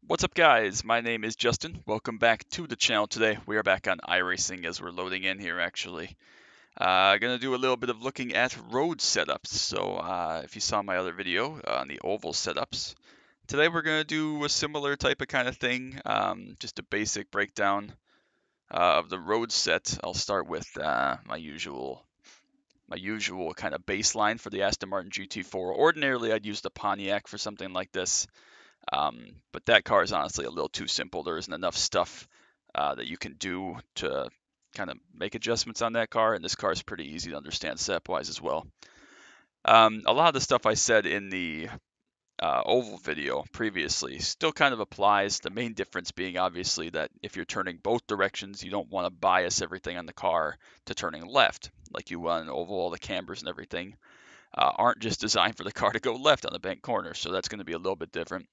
What's up, guys? My name is Justin. Welcome back to the channel today. We are back on iRacing as we're loading in here, actually. Gonna do a little bit of looking at road setups. So, if you saw my other video on the oval setups, today we're gonna do a similar type of kind of thing, just a basic breakdown of the road set. I'll start with my usual kind of baseline for the Aston Martin GT4. Ordinarily, I'd use the Pontiac for something like this. But that car is honestly a little too simple. There isn't enough stuff that you can do to kind of make adjustments on that car, and this car is pretty easy to understand setup-wise as well. A lot of the stuff I said in the oval video previously still kind of applies. The main difference being obviously that if you're turning both directions, you don't want to bias everything on the car to turning left like you want an oval. All the cambers and everything aren't just designed for the car to go left on the bank corner, so that's going to be a little bit different.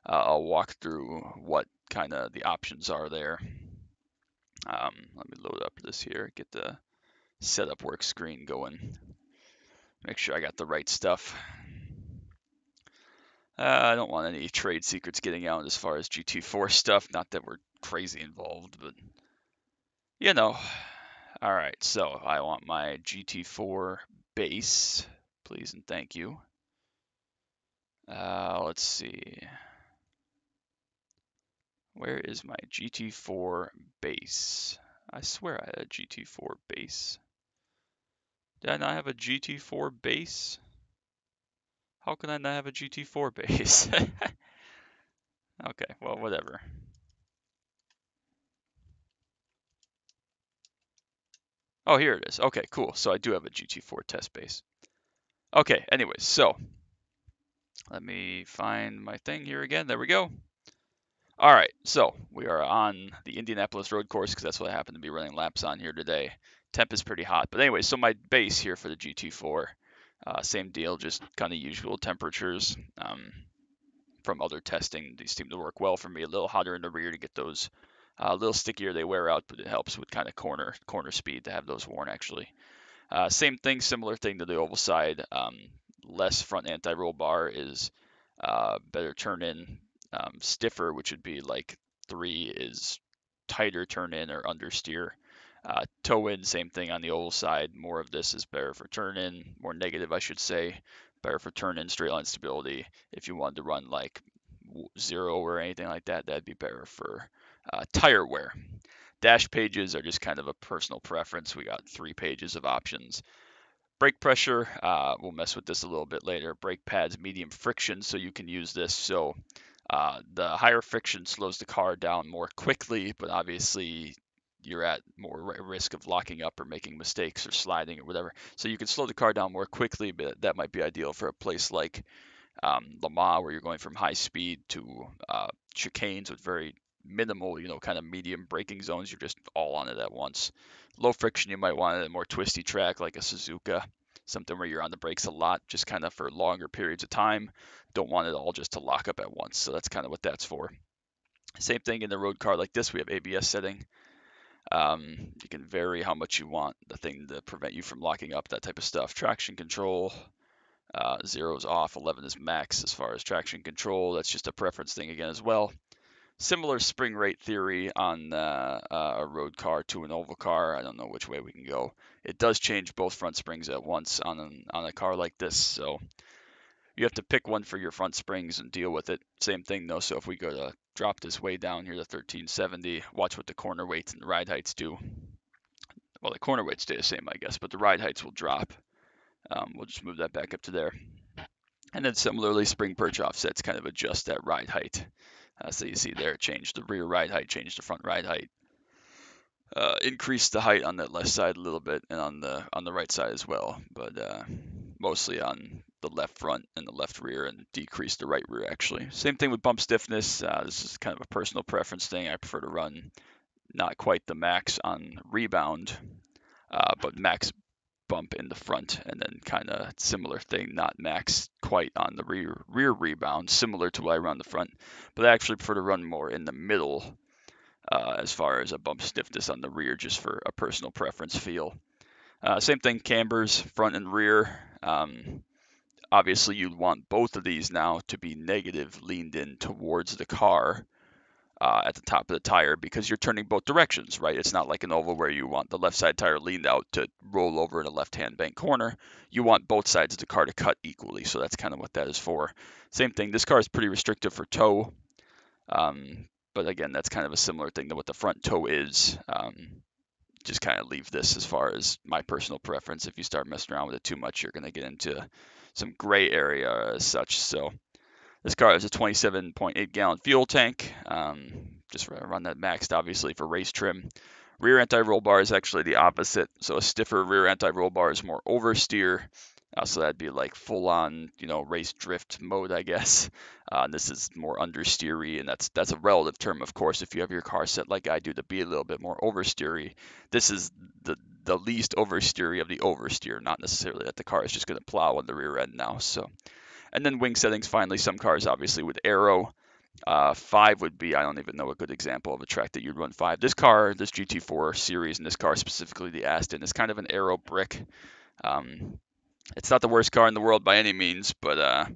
I'll walk through what kind of the options are there. Let me load up this here, get the setup work screen going. Make sure I got the right stuff. I don't want any trade secrets getting out as far as GT4 stuff. Not that we're crazy involved, but you know. All right, so I want my GT4 base, please and thank you. Let's see. Where is my GT4 base? I swear I had a GT4 base. Did I not have a GT4 base? How can I not have a GT4 base? Okay, well, whatever. Oh, here it is. Okay, cool. So I do have a GT4 test base. Okay, anyways, so let me find my thing here again. There we go. All right, so we are on the Indianapolis road course because that's what I happen to be running laps on here today. Temp is pretty hot. But anyway, so my base here for the GT4, same deal, just kind of usual temperatures. From other testing, these seem to work well for me. A little hotter in the rear to get those a little stickier. They wear out, but it helps with kind of corner speed to have those worn actually. Same thing, similar thing to the oval side. Less front anti-roll bar is better turn in. Stiffer, which would be like 3 is tighter turn in or understeer. Toe in, same thing on the oval side. More of this is better for turn in, more negative, I should say. Better for turn in, straight line stability. If you wanted to run like 0 or anything like that, that'd be better for tire wear. Dash pages are just kind of a personal preference. We got 3 pages of options. Brake pressure, we'll mess with this a little bit later. Brake pads, medium friction, so you can use this. So the higher friction slows the car down more quickly, but obviously you're at more risk of locking up or making mistakes or sliding or whatever. So you can slow the car down more quickly, but that might be ideal for a place like Le Mans, where you're going from high speed to chicanes with very minimal, kind of medium braking zones. You're just all on it at once. Low friction, you might want a more twisty track like a Suzuka, something where you're on the brakes a lot, just kind of for longer periods of time. Don't want it all just to lock up at once. So that's kind of what that's for. Same thing in the road car like this. We have ABS setting. You can vary how much you want the thing to prevent you from locking up, that type of stuff. Traction control, 0 is off, 11 is max as far as traction control. That's just a preference thing again as well. Similar spring rate theory on a road car to an oval car. I don't know which way we can go. It does change both front springs at once on a car like this, so you have to pick one for your front springs and deal with it. Same thing though, so if we go to drop this way down here to 1370, watch what the corner weights and the ride heights do. Well, the corner weights stay the same, I guess, but the ride heights will drop. We'll just move that back up to there. And then similarly, spring perch offsets kind of adjust that ride height. So you see there, change the rear ride height, change the front ride height, increase the height on that left side a little bit, and on the right side as well, but mostly on the left front and the left rear, and decrease the right rear actually. Same thing with bump stiffness. This is kind of a personal preference thing. I prefer to run not quite the max on rebound, but max bump in the front, and then kind of similar thing, not max quite on the rear rebound, similar to what I run the front, but I actually prefer to run more in the middle as far as a bump stiffness on the rear, just for a personal preference feel. Same thing, cambers, front and rear. Obviously, you'd want both of these now to be negative leaned in towards the car at the top of the tire because you're turning both directions, right? It's not like an oval where you want the left side tire leaned out to roll over in a left-hand bank corner. You want both sides of the car to cut equally, so that's kind of what that is for. Same thing, this car is pretty restrictive for toe, but again, that's kind of a similar thing to what the front toe is. Just kind of leave this as far as my personal preference. If you start messing around with it too much, you're going to get into some gray area as such. So this car has a 27.8 gallon fuel tank. Just run that maxed, obviously, for race trim. Rear anti-roll bar is actually the opposite. So a stiffer rear anti-roll bar is more oversteer. So that'd be like full-on, race drift mode, I guess. This is more understeery, and that's a relative term, of course. If you have your car set like I do to be a little bit more oversteery, this is the least oversteery of the oversteer. Not necessarily that the car is just going to plow on the rear end now. So. And then wing settings, finally, some cars obviously with aero. 5 would be, I don't even know a good example of a track that you'd run 5. This car, this GT4 series, and this car specifically, the Aston, is kind of an aero brick. It's not the worst car in the world by any means, but a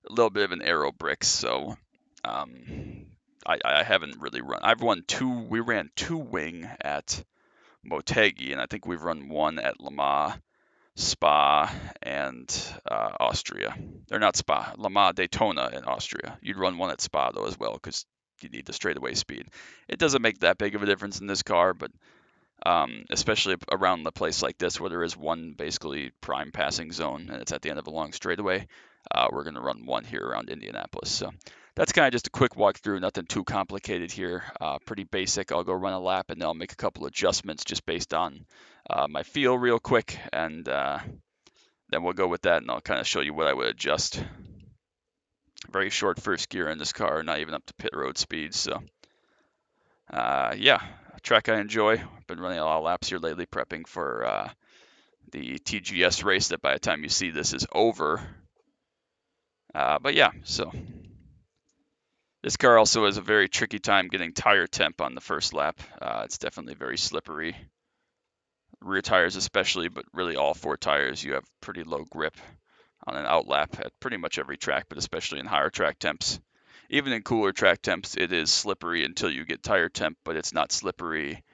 little bit of an aero brick. So I haven't really run. I've run 2. We ran 2 wing at Motegi, and I think we've run 1 at Le Mans, Spa, and Austria. They're not Spa, Le Mans, Daytona, and Austria. You'd run 1 at Spa though as well because you need the straightaway speed. It doesn't make that big of a difference in this car, but especially around the place like this where there is one basically prime passing zone and it's at the end of a long straightaway, we're going to run 1 here around Indianapolis. So that's kind of just a quick walkthrough, nothing too complicated here, pretty basic. I'll go run a lap and then I'll make a couple adjustments just based on my feel real quick, and then we'll go with that and I'll kind of show you what I would adjust. Very short first gear in this car, not even up to pit road speed. So yeah, a track I enjoy. I've been running a lot of laps here lately, prepping for the TGS race that by the time you see this is over. But yeah, so this car also has a very tricky time getting tire temp on the first lap. It's definitely very slippery. Rear tires especially, but really all 4 tires, you have pretty low grip on an outlap at pretty much every track, but especially in higher track temps. Even in cooler track temps, it is slippery until you get tire temp, but it's not slippery.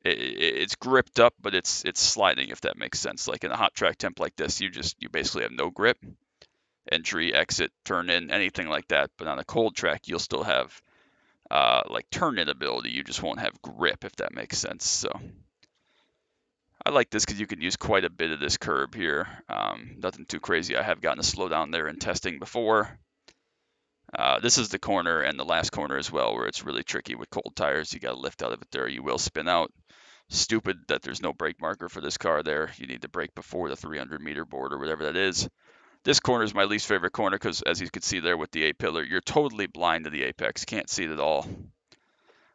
It's gripped up, but it's sliding, if that makes sense. Like in a hot track temp like this, you basically have no grip. Entry, exit, turn in, anything like that. But on a cold track, you'll still have like turn in ability. You just won't have grip, if that makes sense. So I like this because you can use quite a bit of this curb here. Nothing too crazy. I have gotten a slowdown there in testing before. This is the corner and the last corner as well, where it's really tricky with cold tires. You got to lift out of it there. You will spin out. Stupid that there's no brake marker for this car there. You need to brake before the 300-meter board or whatever that is. This corner is my least favorite corner because, as you can see there with the A-pillar, you're totally blind to the apex. Can't see it at all.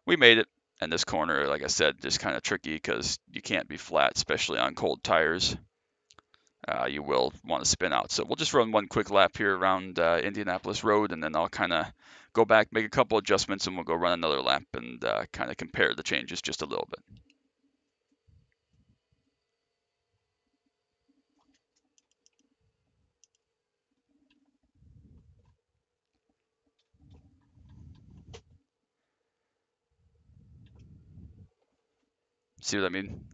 We made it. And this corner, like I said, just kind of tricky because you can't be flat, especially on cold tires. You will want to spin out. So we'll just run 1 quick lap here around Indianapolis Road, and then I'll kind of go back, make a couple adjustments, and we'll go run another lap and kind of compare the changes just a little bit. See what I mean?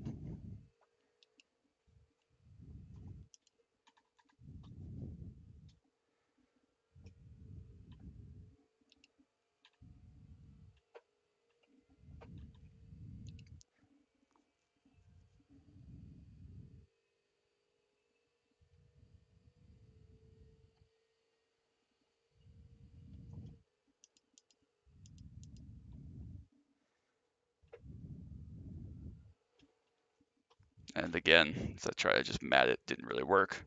And again, so I tried to just mat it, didn't really work.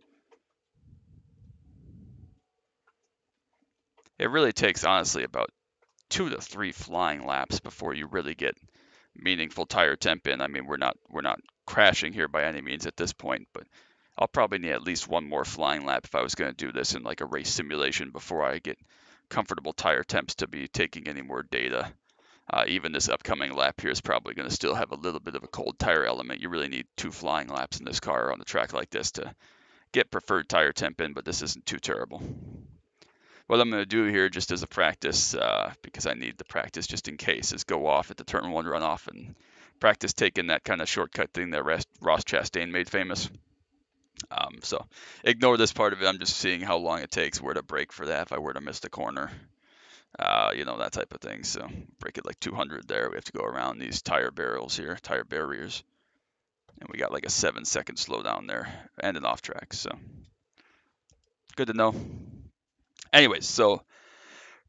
It really takes, honestly, about 2 to 3 flying laps before you really get meaningful tire temp in. I mean, we're not crashing here by any means at this point, but I'll probably need at least 1 more flying lap if I was going to do this in like a race simulation before I get comfortable tire temps to be taking any more data. Even this upcoming lap here is probably going to still have a little bit of a cold tire element. You really need 2 flying laps in this car on a track like this to get preferred tire temp in, but this isn't too terrible. What I'm going to do here just as a practice, because I need the practice just in case, is go off at the turn 1 runoff and practice taking that kind of shortcut thing that Ross Chastain made famous. So ignore this part of it. I'm just seeing how long it takes, where to brake for that if I were to miss the corner, that type of thing. So brake at like 200 there. We have to go around these tire barriers. And we got like a 7-second slowdown there and an off track. So good to know. Anyways, so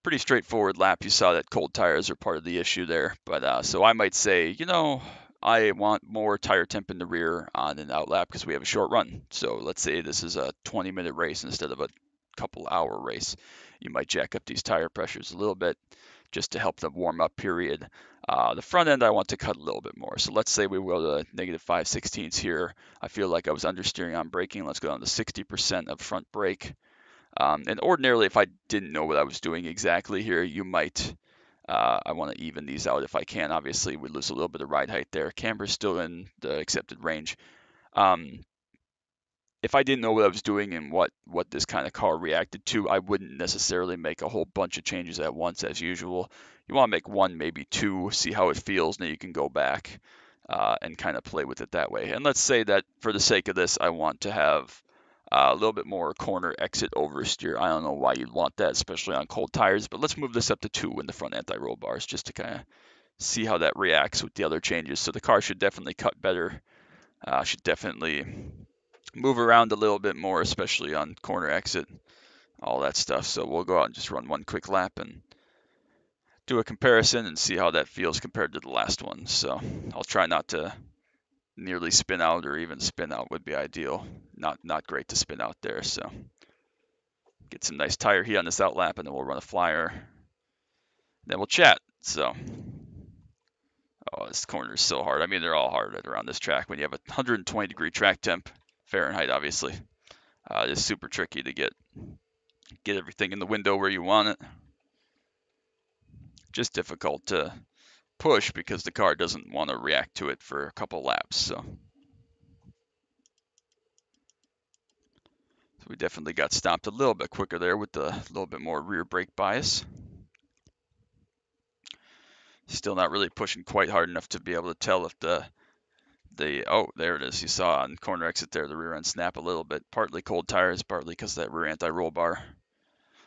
pretty straightforward lap. You saw that cold tires are part of the issue there. But so I might say, I want more tire temp in the rear on an out lap because we have a short run. So let's say this is a 20-minute race instead of a couple-hour race. You might jack up these tire pressures a little bit just to help them warm up, period. The front end I want to cut a little bit more. So let's say we go to negative 5/16 here. I feel like I was understeering on braking. Let's go down to 60% of front brake. And ordinarily, if I didn't know what I was doing exactly here, you might, I want to even these out if I can. Obviously, we lose a little bit of ride height there. Camber's still in the accepted range. If I didn't know what I was doing and what this kind of car reacted to, I wouldn't necessarily make a whole bunch of changes at once as usual. You want to make one, maybe two, see how it feels, and then you can go back and kind of play with it that way. And let's say that for the sake of this, I want to have a little bit more corner exit oversteer. I don't know why you'd want that, especially on cold tires, but let's move this up to 2 in the front anti-roll bars just to kind of see how that reacts with the other changes. So the car should definitely cut better, should definitely move around a little bit more, especially on corner exit, all that stuff. So we'll go out and just run one quick lap and do a comparison and see how that feels compared to the last one. So I'll try not to nearly spin out, or even spin out would be ideal. Not great to spin out there. So get some nice tire heat on this out lap, and then we'll run a flyer. Then we'll chat. So, this corner is so hard. I mean, they're all hard at around this track when you have a 120-degree track temp, Fahrenheit, obviously. It's super tricky to get everything in the window where you want it. Just difficult to push because the car doesn't want to react to it for a couple laps. So we definitely got stopped a little bit quicker there with the little bit more rear brake bias. Still not really pushing quite hard enough to be able to tell if oh, there it is. You saw on corner exit there, the rear end snap a little bit. Partly cold tires, partly because of that rear anti-roll bar.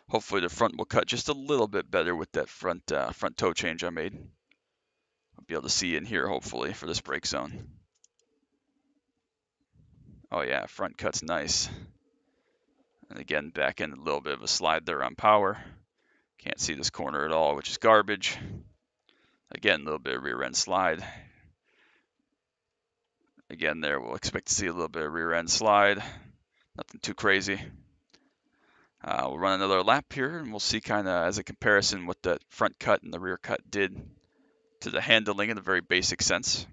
Hopefully the front will cut just a little bit better with that front toe change I made. I'll be able to see in here, hopefully, for this brake zone. Oh yeah, front cut's nice. And again, back end a little bit of a slide there on power. Can't see this corner at all, which is garbage. Again, a little bit of rear end slide. Again, there we'll expect to see a little bit of rear end slide. Nothing too crazy. We'll run another lap here, and we'll see kind of as a comparison what that front cut and the rear cut did to the handling in a very basic sense.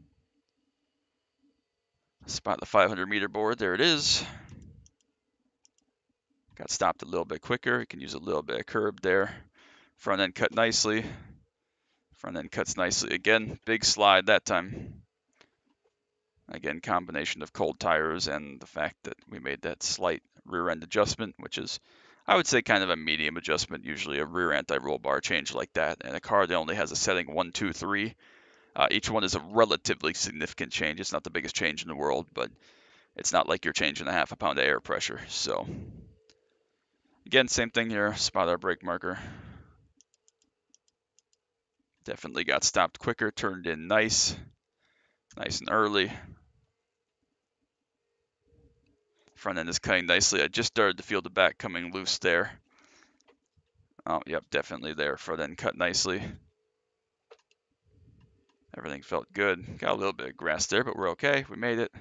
Spot the 500-meter board. There it is. Got stopped a little bit quicker. You can use a little bit of curb there. Front end cut nicely. Front end cuts nicely. Again, big slide that time. Again, combination of cold tires and the fact that we made that slight rear end adjustment, which is, I would say, kind of a medium adjustment. Usually a rear anti-roll bar change like that. And a car that only has a setting 1, 2, 3. Each one is a relatively significant change. It's not the biggest change in the world, but it's not like you're changing a half a pound of air pressure. So again, same thing here. Spot our brake marker. Definitely got stopped quicker, turned in nice and early. Front end is cutting nicely. I just started to feel the back coming loose there. Oh, yep, definitely there. Front end cut nicely. Everything felt good. Got a little bit of grass there, but we're okay. We made it.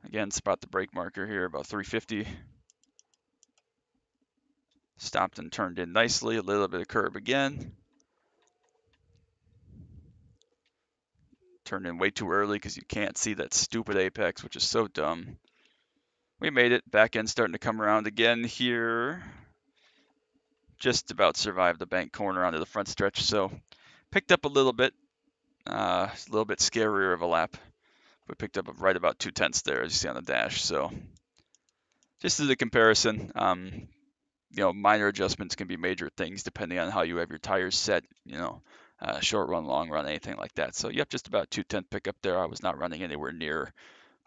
Again, spot the brake marker here, about 350. Stopped and turned in nicely. A little bit of curb again. Turned in way too early because you can't see that stupid apex, which is so dumb. We made it. Back end starting to come around again here. Just about survived the bank corner onto the front stretch, so picked up a little bit. A little bit scarier of a lap. We picked up right about 2/10 there, as you see on the dash. So just as a comparison, minor adjustments can be major things depending on how you have your tires set, short run, long run, anything like that. So yep, just about 2/10 pickup there. I was not running anywhere near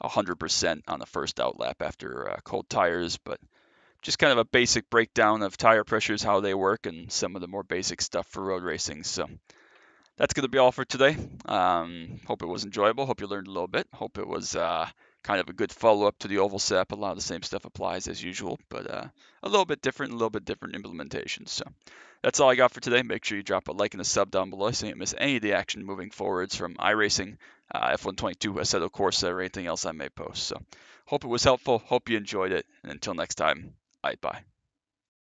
100% on the first out lap after cold tires, but just kind of a basic breakdown of tire pressures, how they work, and some of the more basic stuff for road racing. So that's going to be all for today. Hope it was enjoyable. Hope you learned a little bit. Hope it was kind of a good follow-up to the oval sep. A lot of the same stuff applies as usual, but a little bit different implementation. So that's all I got for today. Make sure you drop a like and a sub down below so you don't miss any of the action moving forwards from iRacing, F122, Assetto Corsa, or anything else I may post. So hope it was helpful. Hope you enjoyed it. And until next time, bye.